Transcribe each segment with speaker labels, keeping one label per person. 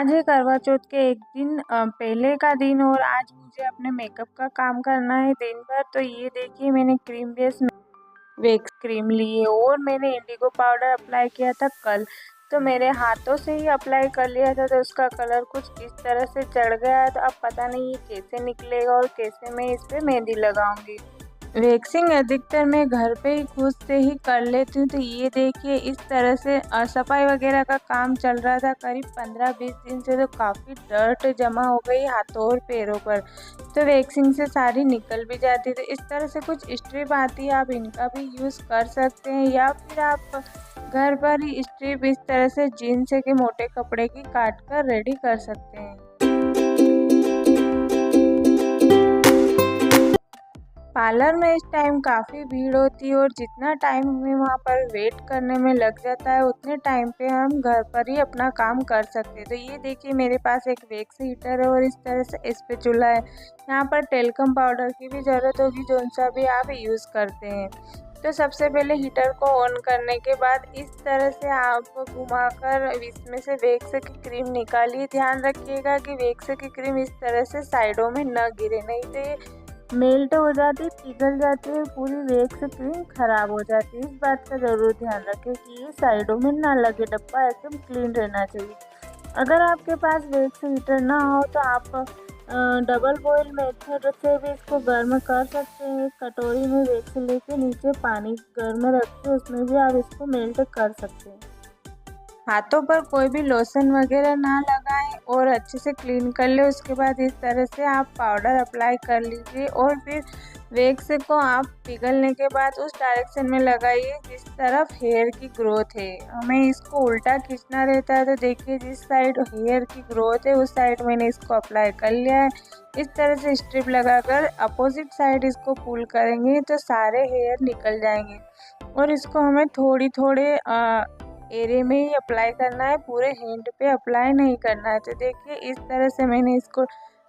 Speaker 1: आज है करवा चौथ के एक दिन पहले का दिन और आज मुझे अपने मेकअप का काम करना है दिन भर। तो ये देखिए मैंने क्रीम बेस वैक्स क्रीम ली है और मैंने इंडिगो पाउडर अप्लाई किया था कल। तो मेरे हाथों से ही अप्लाई कर लिया था तो उसका कलर कुछ इस तरह से चढ़ गया है। तो अब पता नहीं ये कैसे निकलेगा और कैसे मैं इस पे मेहंदी लगाऊंगी। वैक्सिंग अधिकतर मैं घर पे ही खुद से ही कर लेती हूँ। तो ये देखिए इस तरह से सफाई वगैरह का काम चल रहा था करीब 15-20 दिन से। तो काफ़ी डर्ट जमा हो गई हाथों और पैरों पर। तो वैक्सिंग से सारी निकल भी जाती। तो इस तरह से कुछ स्ट्रिप आती है, आप इनका भी यूज़ कर सकते हैं या फिर आप घर पर ही स्ट्रिप इस तरह से जीन्स के मोटे कपड़े की काट कर रेडी कर सकते हैं। पार्लर में इस टाइम काफ़ी भीड़ होती है और जितना टाइम हमें वहाँ पर वेट करने में लग जाता है उतने टाइम पे हम घर पर ही अपना काम कर सकते हैं। तो ये देखिए मेरे पास एक वैक्स हीटर है और इस तरह से स्पैचुला है। यहाँ पर टेल्कम पाउडर की भी ज़रूरत होगी, जो सा भी आप यूज़ करते हैं। तो सबसे पहले हीटर को ऑन करने के बाद इस तरह से आप घुमाकर इसमें से वैक्स की क्रीम निकालिए। ध्यान रखिएगा कि वैक्स की क्रीम इस तरह से साइडों में न गिरे, नहीं तो ये मेल्ट हो जाती, पिघल जाती है, पूरी वैक्स क्रीम खराब हो जाती है। इस बात का ज़रूर ध्यान रखें कि ये साइडों में ना लगे, डब्बा एकदम क्लीन रहना चाहिए। अगर आपके पास वैक्स हीटर ना हो तो आप डबल बॉयल मेथड से भी इसको गर्म कर सकते हैं। एक कटोरी में वैक्स लेके नीचे पानी गर्म रख के उसमें भी आप इसको मेल्ट कर सकते हैं। हाथों पर कोई भी लोशन वगैरह ना लगाएं और अच्छे से क्लीन कर ले। उसके बाद इस तरह से आप पाउडर अप्लाई कर लीजिए और फिर वैक्स को आप पिघलने के बाद उस डायरेक्शन में लगाइए जिस तरफ हेयर की ग्रोथ है। हमें इसको उल्टा खींचना रहता है। तो देखिए जिस साइड हेयर की ग्रोथ है उस साइड मैंने इसको अप्लाई कर लिया है। इस तरह से स्ट्रिप लगाकर अपोजिट साइड इसको पुल करेंगे तो सारे हेयर निकल जाएंगे। और इसको हमें थोड़े एरिया में ही अप्लाई करना है, पूरे हैंड पे अप्लाई नहीं करना है। तो देखिए इस तरह से मैंने इसको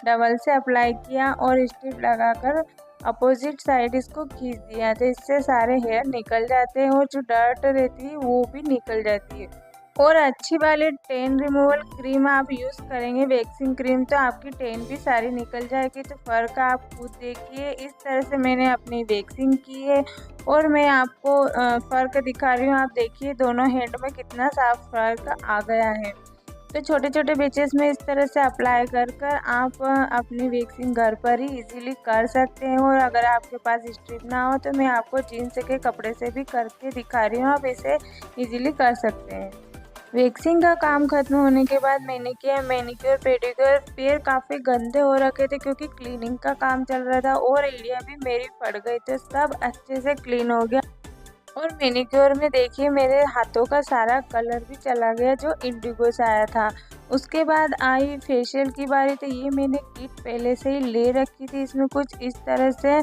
Speaker 1: डबल से अप्लाई किया और स्ट्रिप लगाकर अपोजिट साइड इसको खींच दिया। तो इससे सारे हेयर निकल जाते हैं और जो डर्ट रहती है वो भी निकल जाती है। और अच्छी वाली टैन रिमूवल क्रीम आप यूज़ करेंगे, वैक्सिंग क्रीम, तो आपकी टैन भी सारी निकल जाएगी। तो फ़र्क आप खुद देखिए। इस तरह से मैंने अपनी वैक्सिंग की है और मैं आपको फ़र्क दिखा रही हूँ। आप देखिए दोनों हैंड में कितना साफ फ़र्क आ गया है। तो छोटे छोटे बेचेस में इस तरह से अप्लाई कर आप अपनी वैक्सिंग घर पर ही इजीली कर सकते हैं। और अगर आपके पास स्ट्रिप ना हो तो मैं आपको जीन्स के कपड़े से भी करके दिखा रही हूँ, आप इसे इजीली कर सकते हैं। वैक्सिंग का काम खत्म होने के बाद मैंने किया मैनिक्योर पेडिक्योर। पैर काफ़ी गंदे हो रखे थे क्योंकि क्लीनिंग का काम चल रहा था और एड़ियाँ भी मेरी फट गई थी। सब अच्छे से क्लीन हो गया और मैनिक्योर में देखिए मेरे हाथों का सारा कलर भी चला गया जो इंडिगो से आया था। उसके बाद आई फेशियल की बारी। तो ये मैंने किट पहले से ही ले रखी थी। इसमें कुछ इस तरह से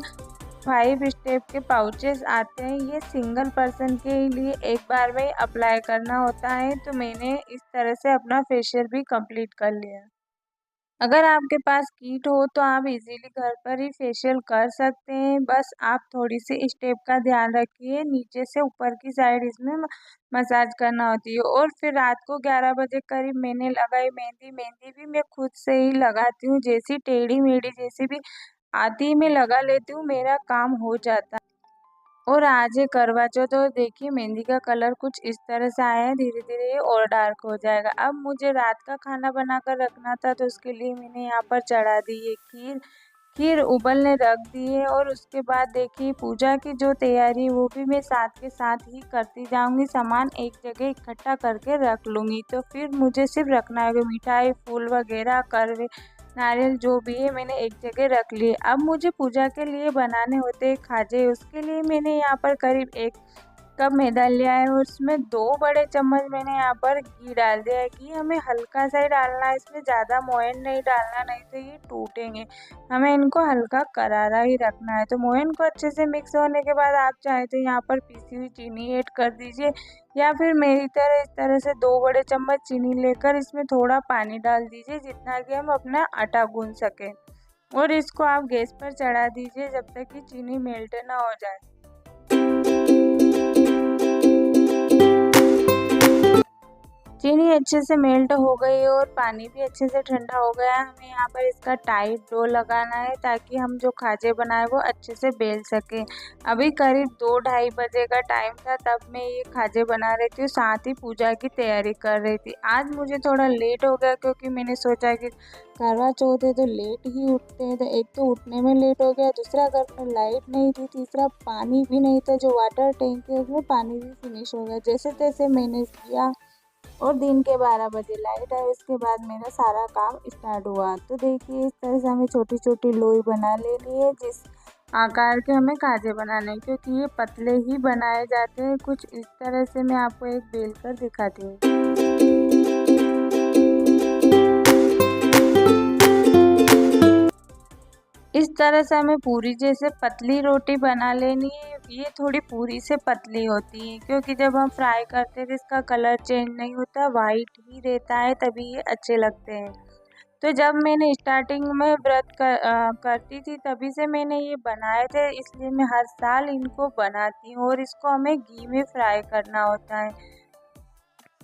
Speaker 1: 5 स्टेप के पाउचेस आते हैं। ये सिंगल पर्सन के लिए एक बार में अप्लाई करना होता है। तो मैंने इस तरह से अपना फेशियल भी कंप्लीट कर लिया। अगर आपके पास किट हो तो आप इजीली घर पर ही फेशियल कर सकते हैं। बस आप थोड़ी सी स्टेप का ध्यान रखिए, नीचे से ऊपर की साइड इसमें मसाज करना होती है। और फिर रात को 11 बजे करीब मैंने लगाई मेहंदी। मेहंदी भी मैं खुद से ही लगाती हूँ, जैसी टेढ़ी मेढ़ी जैसी भी आती मैं लगा लेती हूँ, मेरा काम हो जाता है। और आज है करवा चौथ और देखिए मेहंदी का कलर कुछ इस तरह से आया है, धीरे धीरे ये और डार्क हो जाएगा। अब मुझे रात का खाना बनाकर रखना था तो उसके लिए मैंने यहाँ पर चढ़ा दी है खीर। खीर उबलने रख दी है और उसके बाद देखिए पूजा की जो तैयारी है वो भी मैं साथ के साथ ही करती जाऊंगी। सामान एक जगह इकट्ठा करके रख लूँगी तो फिर मुझे सिर्फ रखना होगा। मिठाई, फूल वगैरह, करवे, नारियल जो भी है मैंने एक जगह रख लिए। अब मुझे पूजा के लिए बनाने होते हैं खाजे। उसके लिए मैंने यहाँ पर करीब 1 कप मैदा लिया है और उसमें 2 बड़े चम्मच मैंने यहाँ पर घी डाल दिया है। घी हमें हल्का सा ही डालना है, इसमें ज़्यादा मोयन नहीं डालना, नहीं तो ये टूटेंगे। हमें इनको हल्का करारा ही रखना है। तो मोयन को अच्छे से मिक्स होने के बाद आप चाहे तो यहाँ पर पीसी हुई चीनी ऐड कर दीजिए या फिर मेरी तरह इस तरह से 2 बड़े चम्मच चीनी लेकर इसमें थोड़ा पानी डाल दीजिए जितना कि हम अपना आटा गूंद सकें। और इसको आप गैस पर चढ़ा दीजिए जब तक कि चीनी मेल्ट ना हो जाए। चीनी अच्छे से मेल्ट हो गई है और पानी भी अच्छे से ठंडा हो गया है। हमें यहाँ पर इसका टाइट डो लगाना है ताकि हम जो खाजे बनाए वो अच्छे से बेल सकें। अभी करीब 2-2:30 बजे का टाइम था, तब मैं ये खाजे बना रही थी, साथ ही पूजा की तैयारी कर रही थी। आज मुझे थोड़ा लेट हो गया क्योंकि मैंने सोचा कि करवा चौथ है तो लेट ही उठते हैं, तो एक तो उठने में लेट हो गया, दूसरा घर पर लाइट नहीं थी, तीसरा पानी भी नहीं था। जो वाटर टैंक है उसमें पानी भी फिनिश हो गया। जैसे तैसे मैंने किया और दिन के 12 बजे लाइट आई। उसके बाद मेरा सारा काम स्टार्ट हुआ। तो देखिए, इस तरह से हमें छोटी छोटी लोई बना लेनी है जिस आकार के हमें खाजे बनाने हैं, क्योंकि ये पतले ही बनाए जाते हैं। कुछ इस तरह से मैं आपको एक बेल कर दिखाती हूँ। इस तरह से हमें पूरी जैसे पतली रोटी बना लेनी है। ये थोड़ी पूरी से पतली होती है क्योंकि जब हम फ्राई करते हैं तो इसका कलर चेंज नहीं होता, वाइट ही रहता है, तभी ये अच्छे लगते हैं। तो जब मैंने स्टार्टिंग में करती थी तभी से मैंने ये बनाए थे, इसलिए मैं हर साल इनको बनाती हूँ। और इसको हमें घी में फ्राई करना होता है।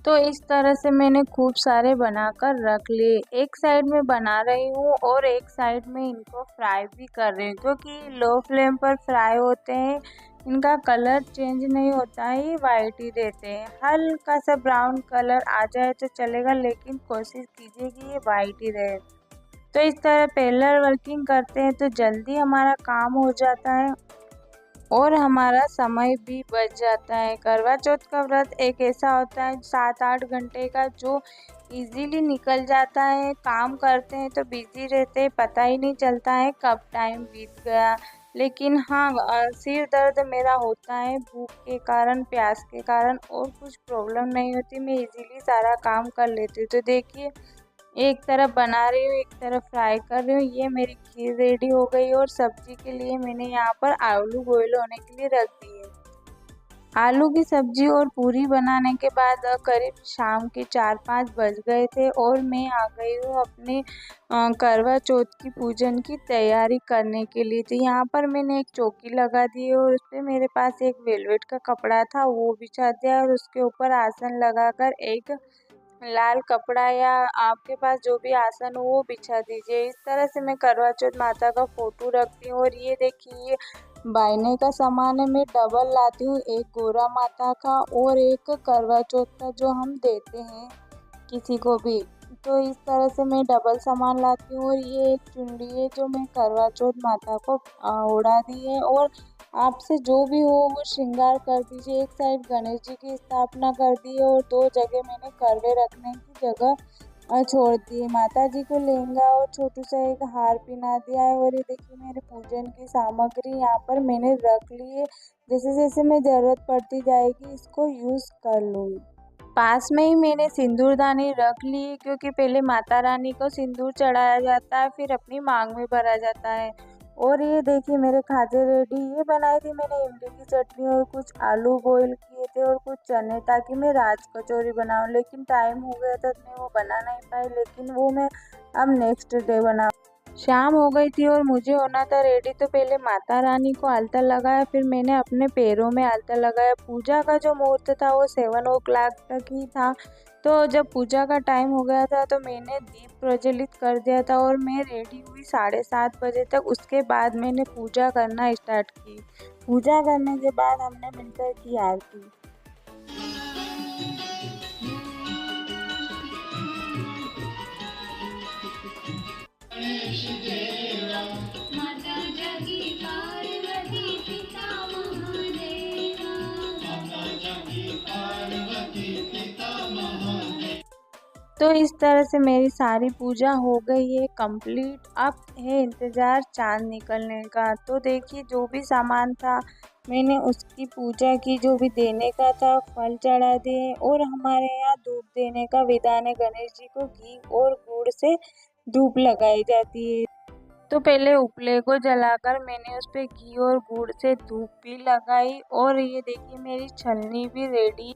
Speaker 1: तो इस तरह से मैंने खूब सारे बनाकर रख लिए। एक साइड में बना रही हूँ और एक साइड में इनको फ्राई भी कर रही हूँ, क्योंकि लो फ्लेम पर फ्राई होते हैं, इनका कलर चेंज नहीं होता है, ये वाइट ही रहते हैं। हल्का सा ब्राउन कलर आ जाए तो चलेगा, लेकिन कोशिश कीजिए कि ये वाइट ही रहे। तो इस तरह पैरेलल वर्किंग करते हैं तो जल्दी हमारा काम हो जाता है और हमारा समय भी बच जाता है। करवा चौथ का व्रत एक ऐसा होता है 7-8 घंटे का, जो इजीली निकल जाता है। काम करते हैं तो बिजी रहते हैं, पता ही नहीं चलता है कब टाइम बीत गया। लेकिन हाँ, सिर दर्द मेरा होता है भूख के कारण, प्यास के कारण, और कुछ प्रॉब्लम नहीं होती, मैं इजीली सारा काम कर लेती हूँ। तो देखिए, एक तरफ बना रही हूँ, एक तरफ फ्राई कर रही हूँ। ये मेरी खीर रेडी हो गई और सब्जी के लिए मैंने यहाँ पर आलू बॉईल होने के लिए रख दिए। आलू की सब्जी और पूरी बनाने के बाद करीब शाम के 4-5 बज गए थे और मैं आ गई हूँ अपने करवा चौथ की पूजन की तैयारी करने के लिए। तो यहाँ पर मैंने एक चौकी लगा दी और उस पर मेरे पास एक वेलवेट का कपड़ा था, वो बिछा दिया और उसके ऊपर आसन लगाकर एक लाल कपड़ा या आपके पास जो भी आसन हो वो बिछा दीजिए। इस तरह से मैं करवा चौथ माता का फोटो रखती हूँ। और ये देखिए, ये बायने का सामान है, मैं डबल लाती हूँ, एक गोरा माता का और एक करवा चौथ का जो हम देते हैं किसी को भी। तो इस तरह से मैं डबल सामान लाती हूँ। और ये एक चुनरी है जो मैं करवा चौथ माता को ओढ़ा दी है। और आपसे जो भी हो वो श्रृंगार कर दीजिए। एक साइड गणेश जी की स्थापना कर दी है और 2 जगह मैंने करवे रखने की जगह छोड़ दी है। माता जी को लहंगा और छोटू सा एक हार पहना दिया है। और ये देखिए, मेरे पूजन की सामग्री यहाँ पर मैंने रख ली है। जैसे जैसे मैं ज़रूरत पड़ती जाएगी इसको यूज़ कर लूँगी। पास में ही मैंने सिंदूरदानी रख ली है, क्योंकि पहले माता रानी को सिंदूर चढ़ाया जाता है, फिर अपनी मांग में भरा जाता है। और ये देखिए, मेरे खाजे रेडी। ये बनाई थी मैंने इमली की चटनी और कुछ आलू बॉईल किए थे और कुछ चने, ताकि मैं राज कचौरी बनाऊं। लेकिन टाइम हो गया था तो मैं वो बना नहीं पाई, लेकिन वो मैं अब नेक्स्ट डे बनाऊँ। शाम हो गई थी और मुझे होना था रेडी। तो पहले माता रानी को आलता लगाया, फिर मैंने अपने पैरों में आलता लगाया। पूजा का जो मुहूर्त था वो 7 o'clock तक ही था। तो जब पूजा का टाइम हो गया था तो मैंने दीप प्रज्वलित कर दिया था और मैं रेडी हुई 7:30 बजे तक। उसके बाद मैंने पूजा करना स्टार्ट की। पूजा करने के बाद हमने मिलकर की आरती।
Speaker 2: माता जगी पार्वती पिता महादेवा। माता जगी पार्वती पिता महादेवा।
Speaker 1: तो इस तरह से मेरी सारी पूजा हो गई है कंप्लीट। अब है इंतज़ार चाँद निकलने का। तो देखिए, जो भी सामान था मैंने उसकी पूजा की, जो भी देने का था फल चढ़ा दिए। और हमारे यहाँ धूप देने का विधान है, गणेश जी को घी और गुड़ से धूप लगाई जाती है। तो पहले उपले को जलाकर मैंने उस पे घी और गुड़ से धूप भी लगाई। और ये देखिए, मेरी छलनी भी रेडी।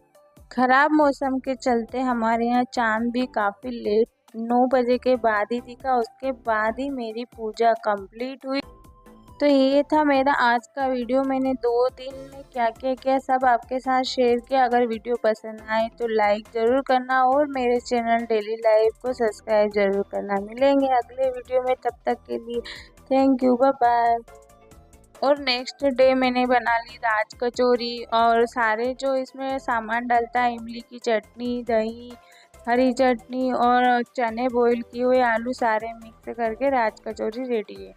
Speaker 1: खराब मौसम के चलते हमारे यहाँ चांद भी काफ़ी लेट 9 बजे के बाद ही दिखा। उसके बाद ही मेरी पूजा कंप्लीट हुई। तो ये था मेरा आज का वीडियो। मैंने 2 दिन में क्या क्या किया सब आपके साथ शेयर किया। अगर वीडियो पसंद आए तो लाइक ज़रूर करना और मेरे चैनल डेली लाइफ को सब्सक्राइब ज़रूर करना। मिलेंगे अगले वीडियो में, तब तक के लिए थैंक यू, बाय बाय। और नेक्स्ट डे मैंने बना ली राज कचौरी, और सारे जो इसमें सामान डलता है, इमली की चटनी, दही, हरी चटनी और चने बॉईल किए हुए, आलू, सारे मिक्स करके राज कचौरी रेडी है।